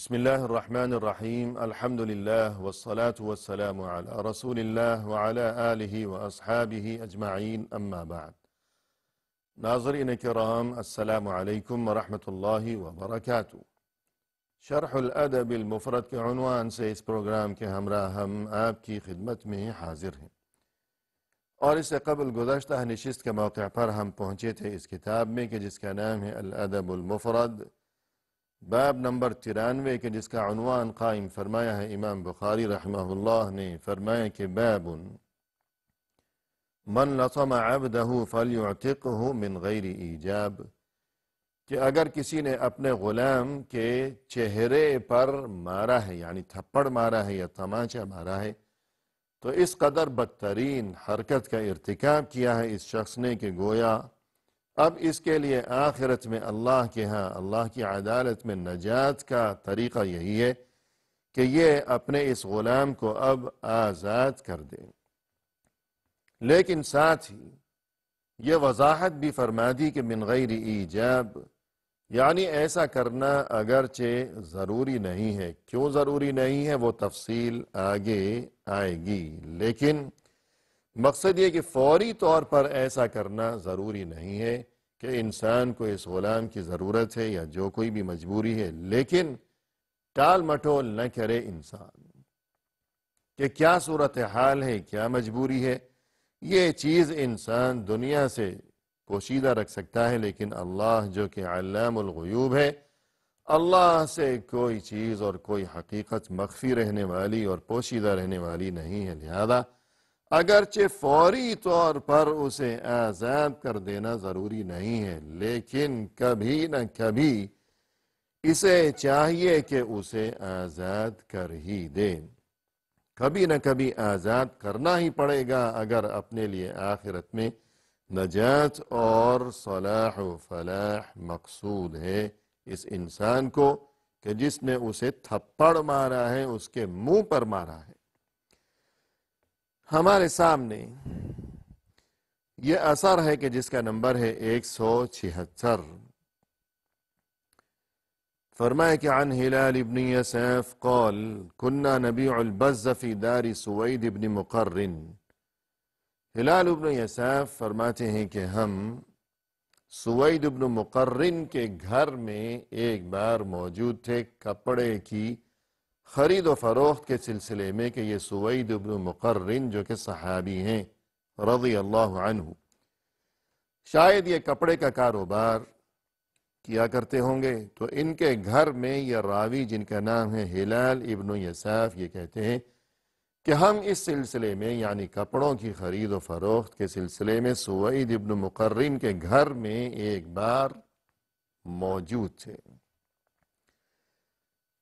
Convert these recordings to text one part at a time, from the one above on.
بسم الله الرحمن الرحیم الحمد للہ والصلاة والسلام علی رسول اللہ وعلی آلہ واصحابہ اجمعین اما بعد۔ ناظرین کرام، السلام علیکم ورحمۃ اللہ وبرکاتہ۔ شرح الادب المفرد کے عنوان سے اس پروگرام کے ہمراہ ہم آپ کی خدمت میں حاضر ہیں، اور اس سے قبل گزشتہ نشست کے موقع پر ہم پہنچے تھے اس کتاب میں کہ جس کا نام ہے الادب المفرد، باب نمبر 93 کے جس کا عنوان قائم فرمایا ہے امام بخاری رحمہ اللہ نے۔ فرمایا کہ باب من لطم عبدہ فلیعتقہ من غیر ایجاب، کہ اگر کسی نے اپنے غلام کے چہرے پر مارا ہے، یعنی تھپڑ مارا ہے یا تمانچہ مارا ہے، تو اس قدر بدترین حرکت کا ارتکاب کیا ہے اس شخص نے کہ گویا اب اس کے لیے آخرت میں اللہ کے ہاں اللہ کی عدالت میں نجات کا طریقہ یہی ہے کہ یہ اپنے اس غلام کو اب آزاد کر دے۔ لیکن ساتھ ہی یہ وضاحت بھی فرما دی کہ من غیر ایجاب، یعنی ایسا کرنا اگرچہ ضروری نہیں ہے۔ کیوں ضروری نہیں ہے وہ تفصیل آگے آئے گی، لیکن مقصد یہ کہ فوری طور پر ایسا کرنا ضروری نہیں ہے کہ انسان کو اس غلام کی ضرورت ہے یا جو کوئی بھی مجبوری ہے، لیکن ٹال مٹول نہ کرے انسان کہ کیا صورتحال ہے، کیا مجبوری ہے۔ یہ چیز انسان دنیا سے پوشیدہ رکھ سکتا ہے، لیکن اللہ جو کہ علام الغیوب ہے، اللہ سے کوئی چیز اور کوئی حقیقت مخفی رہنے والی اور پوشیدہ رہنے والی نہیں ہے۔ لہذا اگرچہ فوری طور پر اسے آزاد کر دینا ضروری نہیں ہے، لیکن کبھی نہ کبھی اسے چاہیے کہ اسے آزاد کر ہی دے۔ کبھی نہ کبھی آزاد کرنا ہی پڑے گا اگر اپنے لیے آخرت میں نجات اور صلاح و فلاح مقصود ہے اس انسان کو کہ جس نے اسے تھپڑ مارا ہے، اس کے منہ پر مارا ہے۔ ہمارے سامنے یہ اثر ہے کہ جس کا نمبر ہے 176۔ فرمایا کہ عن ہلال ابن یساف قال كنا نبيع البز في دار سوید ابن مقرن۔ ہلال ابن یساف فرماتے ہیں کہ ہم سوید ابن مقرن کے گھر میں ایک بار موجود تھے کپڑے کی خرید و فروخت کے سلسلے میں، کہ یہ سوید ابن مقرن جو کہ صحابی ہیں رضی اللہ عنہ، شاید یہ کپڑے کا کاروبار کیا کرتے ہوں گے۔ تو ان کے گھر میں یہ راوی جن کا نام ہے ہلال ابن یساف یہ کہتے ہیں کہ ہم اس سلسلے میں یعنی کپڑوں کی خرید و فروخت کے سلسلے میں سوید ابن مقرن کے گھر میں ایک بار موجود تھے۔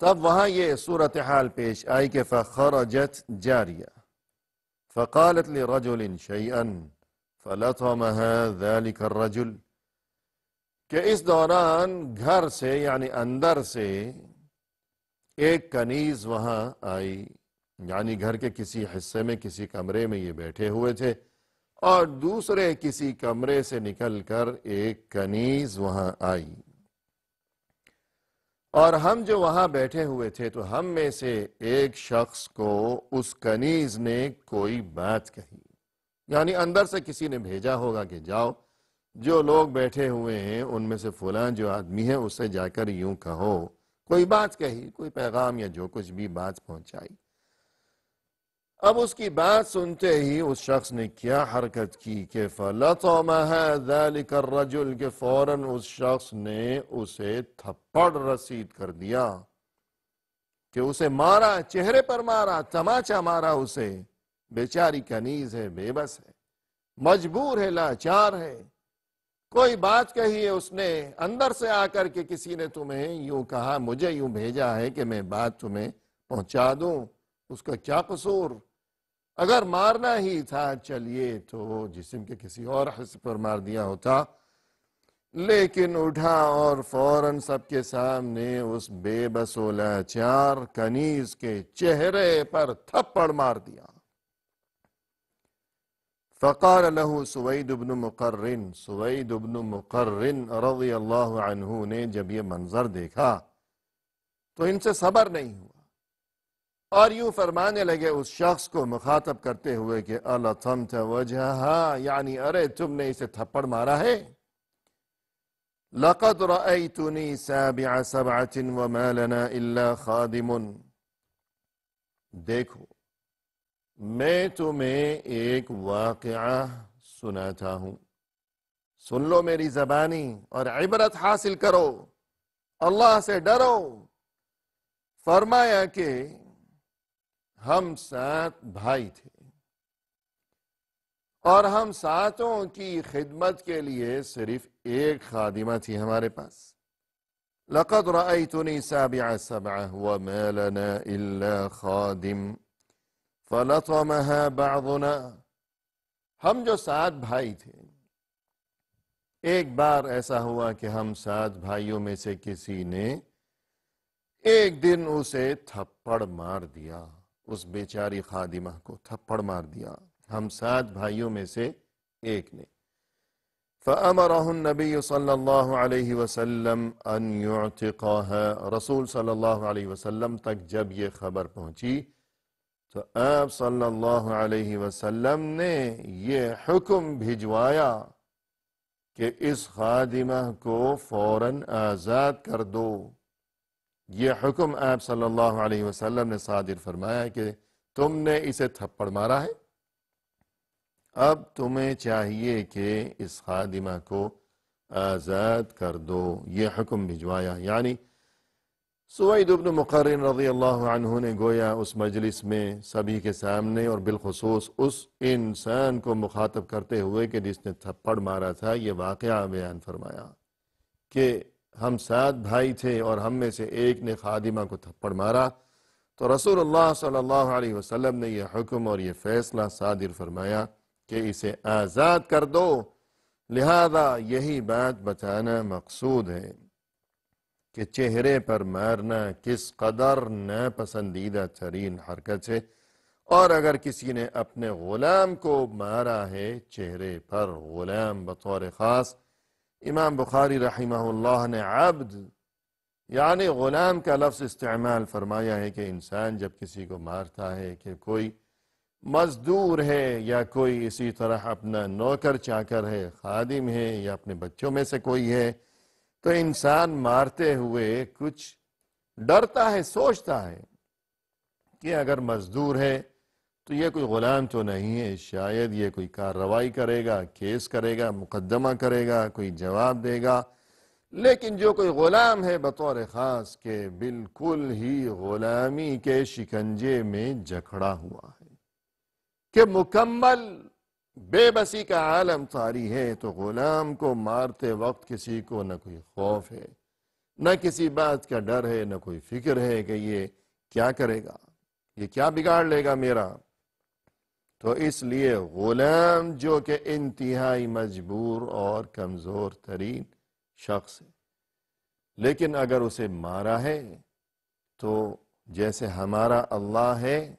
تب وہاں یہ صورتحال پیش آئی کہ فخرجت جاریہ فقالت لرجل شیئا فلطمها ذلك الرجل، کہ اس دوران گھر سے یعنی اندر سے ایک کنیز وہاں آئی، یعنی گھر کے کسی حصے میں کسی کمرے میں یہ بیٹھے ہوئے تھے، اور دوسرے کسی کمرے سے نکل کر ایک کنیز وہاں آئی، اور ہم جو وہاں بیٹھے ہوئے تھے تو ہم میں سے ایک شخص کو اس کنیز نے کوئی بات کہی، یعنی اندر سے کسی نے بھیجا ہوگا کہ جاؤ جو لوگ بیٹھے ہوئے ہیں ان میں سے فلاں جو آدمی ہے اس سے جا کر یوں کہو، کوئی بات کہی، کوئی پیغام یا جو کچھ بھی بات پہنچائی۔ اب اس کی بات سنتے ہی اس شخص نے کیا حرکت کی کہ فَلَطَمَهَا ذَلِكَ الرَّجُلُ، کہ فوراً اس شخص نے اسے تھپڑ رسید کر دیا، کہ اسے مارا، چہرے پر مارا، تماچا مارا اسے۔ بیچاری کنیز ہے، بے بس ہے، مجبور ہے، لاچار ہے، کوئی بات کہی ہے اس نے، اندر سے آ کر کے کسی نے تمہیں یوں کہا، مجھے یوں بھیجا ہے کہ میں بات تمہیں پہنچا دوں، اس کا کیا قصور؟ اگر مارنا ہی تھا چلیے تو جسم کے کسی اور حصے پر مار دیا ہوتا، لیکن اٹھا اور فوراً سب کے سامنے اس بے بس و لاچار کنیز کے چہرے پر تھپڑ مار دیا۔ فقال له سوید بن مقرن، سوید بن مقرن رضی اللہ عنہ نے جب یہ منظر دیکھا تو ان سے صبر نہیں ہوا، اور یوں فرمانے لگے اس شخص کو مخاطب کرتے ہوئے کہ أَلَطَمْتَ وَجْهَهَا، یعنی ارے تم نے اسے تھپڑ مارا ہے. لَقَدْ رَأَيْتُنِي سَابِعَ سَبْعَةٍ وَمَا لَنَا إِلَّا خَادِمٌ، دیکھو میں تمہیں ایک واقعہ سناتا ہوں، سن لو میری زبانی اور عبرت حاصل کرو، اللہ سے ڈرو. فرمایا کہ ہم 7 بھائی تھے اور ہم 7 کی خدمت کے لیے صرف ایک خادمہ تھی ہمارے پاس. لَقَدْ رَأَيْتُنِي سَابِعَ سَبْعَةٍ وَمَا لَنَا إِلَّا خَادِمٌ فَلَطَمَهَا بَعْضُنَا. ہم جو 7 بھائی تھے، ایک بار ایسا ہوا کہ ہم 7 بھائیوں میں سے کسی نے ایک دن اسے تھپڑ مار دیا، اس بیچاری خادمہ کو تھپڑ مار دیا، ہم 7 بھائیوں میں سے ایک نے. فَأَمَرَهُ النَّبِيُّ صلی اللہ علیہ وسلم أَن يُعْتِقَهَا. رسول صلی اللہ علیہ وسلم تک جب یہ خبر پہنچی تو آپ صلی اللہ علیہ وسلم نے یہ حکم بھجوایا کہ اس خادمہ کو فوراً آزاد کر دو. یہ حکم آپ صلی اللہ علیہ وسلم نے صادر فرمایا کہ تم نے اسے تھپڑ مارا ہے، اب تمہیں چاہیے کہ اس خادمہ کو آزاد کر دو. یہ حکم بھجوایا، یعنی سوید بن مقرن رضی اللہ عنہ نے گویا اس مجلس میں سبھی کے سامنے اور بالخصوص اس انسان کو مخاطب کرتے ہوئے کہ جس نے تھپڑ مارا تھا یہ واقعہ بیان فرمایا کہ ہم 7 بھائی تھے اور ہم میں سے ایک نے خادمہ کو تھپڑ مارا. تو رسول اللہ صلی اللہ علیہ وسلم نے یہ حکم اور یہ فیصلہ صادر فرمایا کہ اسے آزاد کر دو. لہذا یہی بات بتانا مقصود ہے کہ چہرے پر مارنا کس قدر ناپسندیدہ ترین حرکت ہے، اور اگر کسی نے اپنے غلام کو مارا ہے چہرے پر، غلام بطور خاص، امام بخاری رحمہ اللہ نے عبد یعنی غلام کا لفظ استعمال فرمایا ہے کہ انسان جب کسی کو مارتا ہے کہ کوئی مزدور ہے یا کوئی اسی طرح اپنا نوکر چاکر ہے، خادم ہے یا اپنے بچوں میں سے کوئی ہے، تو انسان مارتے ہوئے کچھ ڈرتا ہے، سوچتا ہے کہ اگر مزدور ہے تو یہ کوئی غلام تو نہیں ہے، شاید یہ کوئی کارروائی کرے گا، کیس کرے گا، مقدمہ کرے گا، کوئی جواب دے گا. لیکن جو کوئی غلام ہے بطور خاص کہ بالکل ہی غلامی کے شکنجے میں جکڑا ہوا ہے، کہ مکمل بے بسی کا عالم طاری ہے، تو غلام کو مارتے وقت کسی کو نہ کوئی خوف ہے، نہ کسی بات کا ڈر ہے، نہ کوئی فکر ہے کہ یہ کیا کرے گا، یہ کیا بگاڑ لے گا میرا. تو اس لیے غلام جو کہ انتہائی مجبور اور کمزور ترین شخص ہے، لیکن اگر اسے مارا ہے تو جیسے ہمارا اللہ ہے،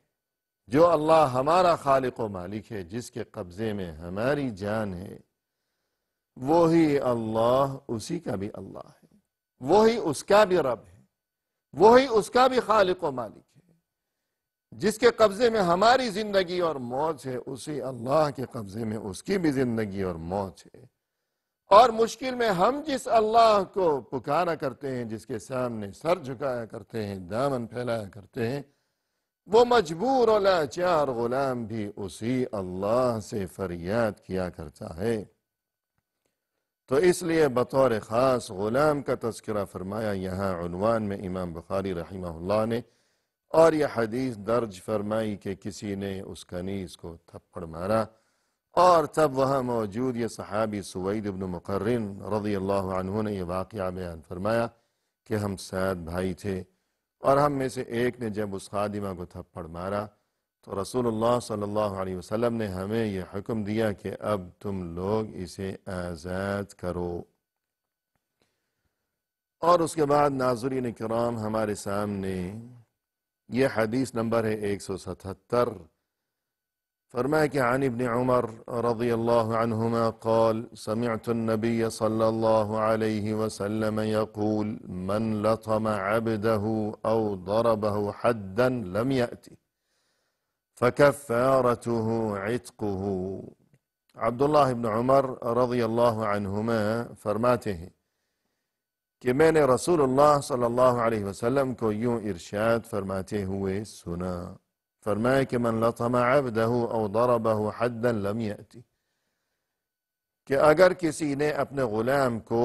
جو اللہ ہمارا خالق و مالک ہے، جس کے قبضے میں ہماری جان ہے، وہی اللہ اسی کا بھی اللہ ہے، وہی اس کا بھی رب ہے، وہی اس کا بھی خالق و مالک ہے. جس کے قبضے میں ہماری زندگی اور موت ہے، اسی اللہ کے قبضے میں اس کی بھی زندگی اور موت ہے. اور مشکل میں ہم جس اللہ کو پکارا کرتے ہیں، جس کے سامنے سر جھکایا کرتے ہیں، دامن پھیلایا کرتے ہیں، وہ مجبور و لاچار غلام بھی اسی اللہ سے فریاد کیا کرتا ہے. تو اس لیے بطور خاص غلام کا تذکرہ فرمایا یہاں عنوان میں امام بخاری رحمہ اللہ نے، اور یہ حدیث درج فرمائی کہ کسی نے اس کنیز کو تھپڑ مارا، اور تب وہاں موجود یہ صحابی سوید بن مقرن رضی اللہ عنہ نے یہ واقعہ بیان فرمایا کہ ہم 7 بھائی تھے اور ہم میں سے ایک نے جب اس خادمہ کو تھپڑ مارا تو رسول اللہ صلی اللہ علیہ وسلم نے ہمیں یہ حکم دیا کہ اب تم لوگ اسے آزاد کرو. اور اس کے بعد ناظرین کرام ہمارے سامنے یہ حدیث نمبر ہے 177. فرمایا کہ عن ابن عمر رضی اللہ عنہما قال سمعت النبي صلی اللہ علیہ وسلم يقول من لطم عبده او ضربه حدا لم يأتي فكفارته عتقه۔ عبداللہ ابن عمر رضی اللہ عنہما فرماتے ہیں کہ میں نے رسول اللہ صلی اللہ علیہ وسلم کو یوں ارشاد فرماتے ہوئے سنا، فرمایا کہ من لطم عبدہ او ضربہ حدا لم یأتی، کہ اگر کسی نے اپنے غلام کو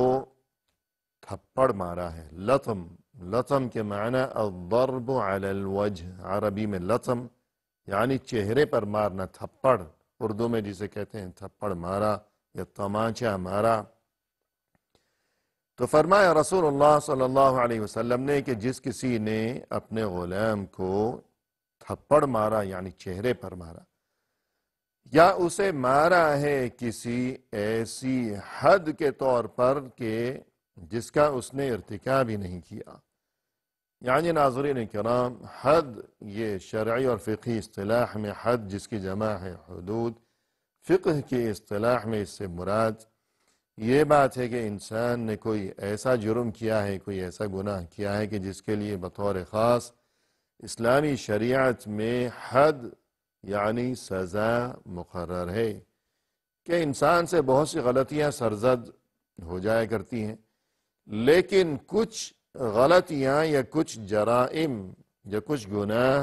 تھپڑ مارا ہے، لطم کے معنی الضرب علی الوجہ، عربی میں لطم یعنی چہرے پر مارنا، تھپڑ اردو میں جسے کہتے ہیں تھپڑ مارا یا تمانچہ مارا، تو فرمایا رسول اللہ صلی اللہ علیہ وسلم نے کہ جس کسی نے اپنے غلام کو تھپڑ مارا یعنی چہرے پر مارا، یا اسے مارا ہے کسی ایسی حد کے طور پر کہ جس کا اس نے ارتکاب ہی نہیں کیا، یعنی ناظرین کرام حد یہ شرعی اور فقہی اصطلاح میں حد جس کی جمع ہے حدود، فقہ کی اصطلاح میں اس سے مراد یہ بات ہے کہ انسان نے کوئی ایسا جرم کیا ہے، کوئی ایسا گناہ کیا ہے کہ جس کے لیے بطور خاص اسلامی شریعت میں حد یعنی سزا مقرر ہے، کہ انسان سے بہت سی غلطیاں سرزد ہو جایا کرتی ہیں، لیکن کچھ غلطیاں یا کچھ جرائم یا کچھ گناہ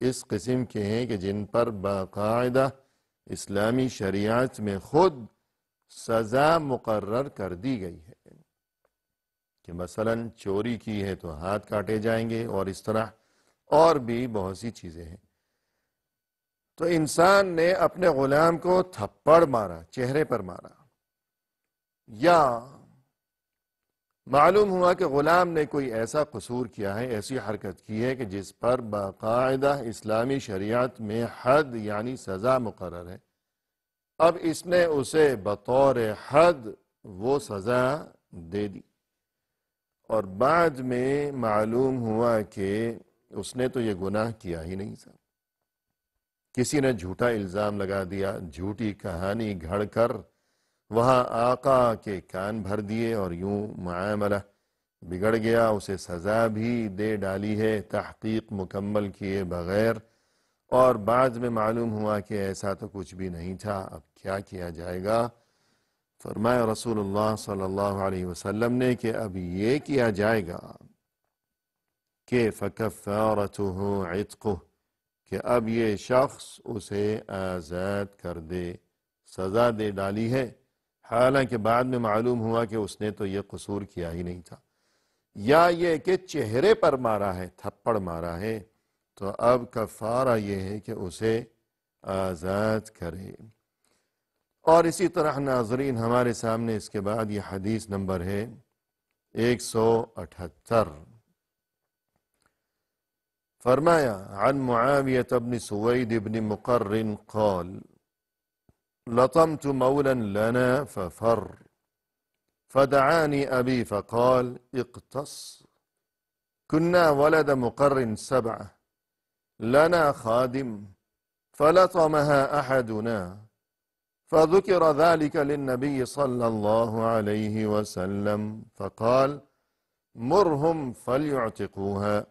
اس قسم کے ہیں کہ جن پر باقاعدہ اسلامی شریعت میں خود سزا مقرر کر دی گئی ہے، کہ مثلا چوری کی ہے تو ہاتھ کاٹے جائیں گے، اور اس طرح اور بھی بہت سی چیزیں ہیں۔ تو انسان نے اپنے غلام کو تھپڑ مارا، چہرے پر مارا، یا معلوم ہوا کہ غلام نے کوئی ایسا قصور کیا ہے، ایسی حرکت کی ہے کہ جس پر باقاعدہ اسلامی شریعت میں حد یعنی سزا مقرر ہے، اب اس نے اسے بطور حد وہ سزا دے دی، اور بعد میں معلوم ہوا کہ اس نے تو یہ گناہ کیا ہی نہیں تھا، کسی نے جھوٹا الزام لگا دیا، جھوٹی کہانی گھڑ کر وہاں آقا کے کان بھر دیے، اور یوں معاملہ بگڑ گیا، اسے سزا بھی دے ڈالی ہے تحقیق مکمل کیے بغیر، اور بعد میں معلوم ہوا کہ ایسا تو کچھ بھی نہیں تھا، اب کیا کیا جائے گا؟ فرمایا رسول اللہ صلی اللہ علیہ وسلم نے کہ اب یہ کیا جائے گا کہ فَكَفَّارَتُهُ عِتْقُهُ، کہ اب یہ شخص اسے آزاد کر دے، سزا دے ڈالی ہے، حالانکہ بعد میں معلوم ہوا کہ اس نے تو یہ قصور کیا ہی نہیں تھا، یا یہ کہ چہرے پر مارا ہے، تھپڑ مارا ہے، تو اب کفارہ یہ ہے کہ اسے آزاد کرے۔ اور اسی طرح ناظرین ہمارے سامنے اس کے بعد یہ حدیث نمبر ہے 178، فرمایا عن معاویة بن سوید بن مقرن قال لطمت مولا لنا ففر فدعاني أبي فقال اقتص، كنا ولد مقرن 7 لنا خادم فلطمها أحدنا، فذكر ذلك للنبي صلى الله عليه وسلم فقال مرهم فليعتقوها،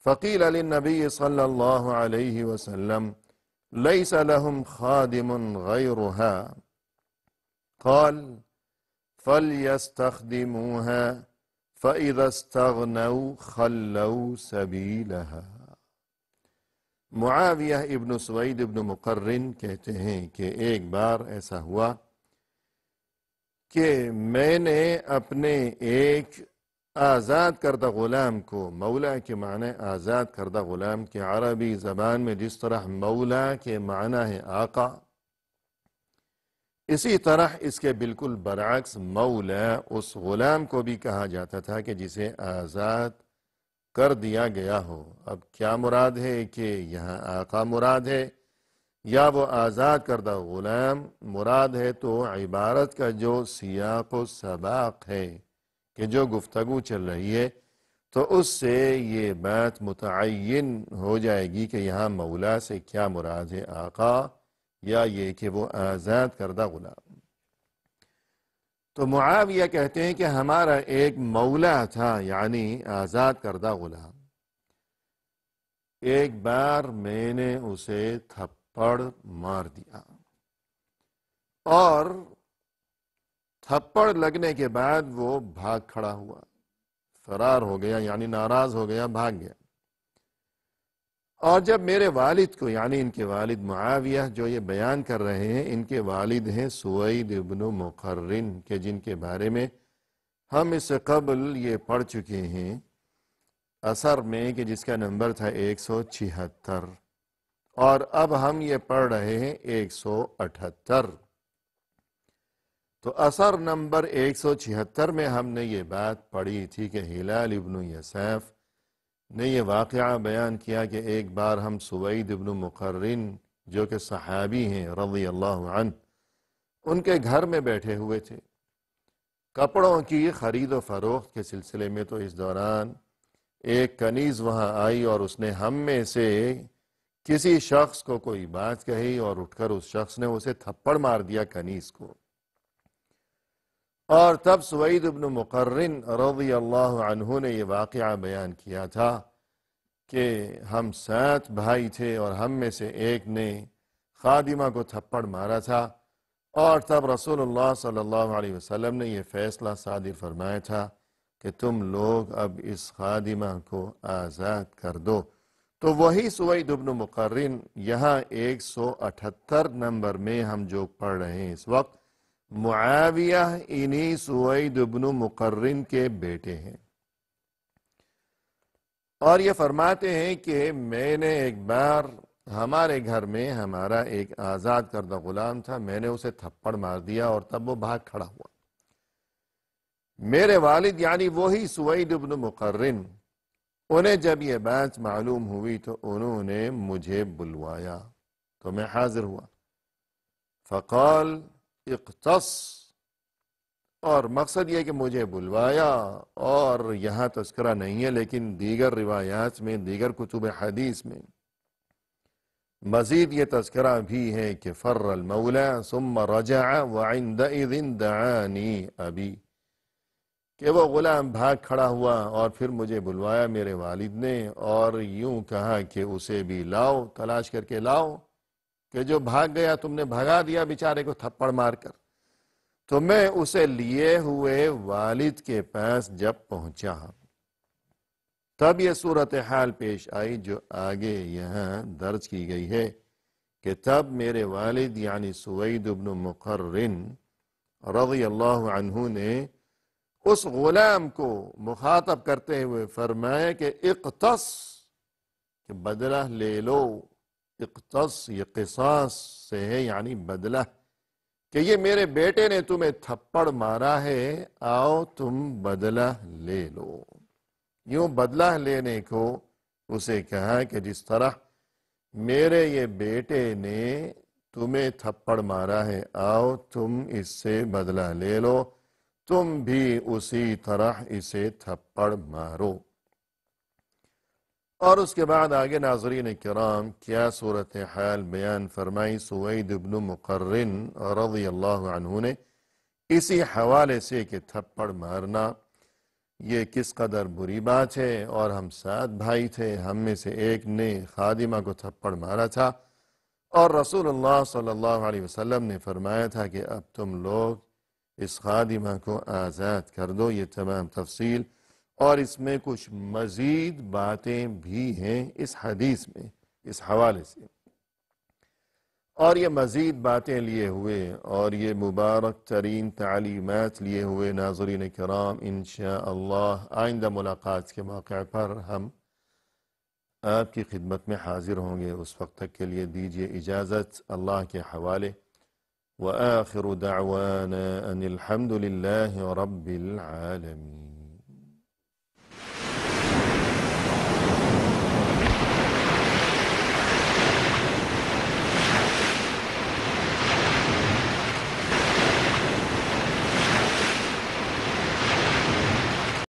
فقيل للنبي صلى الله عليه وسلم ليس لهم خادم غيرها، قال فليستخدموها فإذا استغنوا خلوا سبيلها۔ معاویہ ابن سوید ابن مقرن کہتے ہیں کہ ایک بار ایسا ہوا کہ میں نے اپنے ایک آزاد کردہ غلام کو، مولا کے معنی آزاد کردہ غلام کے عربی زبان میں جس طرح مولا کے معنی ہے آقا، اسی طرح اس کے بالکل برعکس مولا اس غلام کو بھی کہا جاتا تھا کہ جسے آزاد کر دیا گیا ہو۔ اب کیا مراد ہے کہ یہاں آقا مراد ہے یا وہ آزاد کردہ غلام مراد ہے؟ تو عبارت کا جو سیاق و سباق ہے کہ جو گفتگو چل رہی ہے تو اس سے یہ بات متعین ہو جائے گی کہ یہاں مولا سے کیا مراد ہے، آقا یا یہ کہ وہ آزاد کردہ غلام۔ تو معاویہ کہتے ہیں کہ ہمارا ایک مولا تھا، یعنی آزاد کردہ غلام، ایک بار میں نے اسے تھپڑ مار دیا، اور تھپڑ لگنے کے بعد وہ بھاگ کھڑا ہوا، فرار ہو گیا، یعنی ناراض ہو گیا، بھاگ گیا۔ اور جب میرے والد کو، یعنی ان کے والد معاویہ جو یہ بیان کر رہے ہیں، ان کے والد ہیں سوید ابن مقرن، کہ جن کے بارے میں ہم اس سے قبل یہ پڑھ چکے ہیں اثر میں، کہ جس کا نمبر تھا 176، اور اب ہم یہ پڑھ رہے ہیں 178۔ تو اثر نمبر 176 میں ہم نے یہ بات پڑھی تھی کہ ہلال ابن یساف نے یہ واقعہ بیان کیا کہ ایک بار ہم سوید ابن مقرن جو کہ صحابی ہیں رضی اللہ عنہ، ان کے گھر میں بیٹھے ہوئے تھے، کپڑوں کی خرید و فروخت کے سلسلے میں۔ تو اس دوران ایک کنیز وہاں آئی اور اس نے ہم میں سے کسی شخص کو کوئی بات کہی، اور اٹھ کر اس شخص نے اسے تھپڑ مار دیا کنیز کو۔ اور تب سوید ابن مقرن رضی اللہ عنہ نے یہ واقعہ بیان کیا تھا کہ ہم 7 بھائی تھے، اور ہم میں سے ایک نے خادمہ کو تھپڑ مارا تھا، اور تب رسول اللہ صلی اللہ علیہ وسلم نے یہ فیصلہ صادر فرمایا تھا کہ تم لوگ اب اس خادمہ کو آزاد کر دو۔ تو وہی سوید ابن مقرن یہاں 178 نمبر میں ہم جو پڑھ رہے ہیں اس وقت، معاویہ انہی سوید ابن مقرن کے بیٹے ہیں، اور یہ فرماتے ہیں کہ میں نے ایک بار ہمارے گھر میں ہمارا ایک آزاد کردہ غلام تھا، میں نے اسے تھپڑ مار دیا، اور تب وہ بھاگ کھڑا ہوا۔ میرے والد یعنی وہی سوید ابن مقرن، انہیں جب یہ بات معلوم ہوئی تو انہوں نے مجھے بلوایا، تو میں حاضر ہوا۔ فقال اقتص، اور مقصد یہ کہ مجھے بلوایا، اور یہاں تذکرہ نہیں ہے لیکن دیگر روایات میں، دیگر کتب حدیث میں مزید یہ تذکرہ بھی ہے کہ فر المولا ثم رجع وعندئذ دعانی ابی، کہ وہ غلام بھاگ کھڑا ہوا اور پھر مجھے بلوایا میرے والد نے، اور یوں کہا کہ اسے بھی لاؤ، تلاش کر کے لاؤ، کہ جو بھاگ گیا تم نے بھگا دیا بیچارے کو تھپڑ مار کر۔ تو میں اسے لیے ہوئے والد کے پاس جب پہنچا، تب یہ صورتحال پیش آئی جو آگے یہاں درج کی گئی ہے، کہ تب میرے والد یعنی سوید ابن مقرن رضی اللہ عنہ نے اس غلام کو مخاطب کرتے ہوئے فرمایا کہ اقتص، کہ بدلہ لے لو۔ اقتص یہ قصاص سے ہے، یعنی بدلہ، کہ یہ میرے بیٹے نے تمہیں تھپڑ مارا ہے، آؤ تم بدلہ لے لو۔ یوں بدلہ لینے کو اسے کہا کہ جس طرح میرے یہ بیٹے نے تمہیں تھپڑ مارا ہے، آؤ تم اس سے بدلہ لے لو، تم بھی اسی طرح اسے تھپڑ مارو۔ اور اس کے بعد آگے ناظرین کرام کیا صورتحال بیان فرمائی سوید ابن مقرن رضی اللہ عنہ نے، اسی حوالے سے کہ تھپڑ مارنا یہ کس قدر بری بات ہے، اور ہم 7 بھائی تھے، ہم میں سے ایک نے خادمہ کو تھپڑ مارا تھا، اور رسول اللہ صلی اللہ علیہ وسلم نے فرمایا تھا کہ اب تم لوگ اس خادمہ کو آزاد کر دو۔ یہ تمام تفصیل اور اس میں کچھ مزید باتیں بھی ہیں اس حدیث میں اس حوالے سے، اور یہ مزید باتیں لیے ہوئے اور یہ مبارک ترین تعلیمات لیے ہوئے ناظرین کرام انشاءاللہ آئندہ ملاقات کے موقع پر ہم آپ کی خدمت میں حاضر ہوں گے۔ اس وقت تک کے لیے دیجیے اجازت اللہ کے حوالے، وآخر دعوانا ان الحمد للہ رب العالمین۔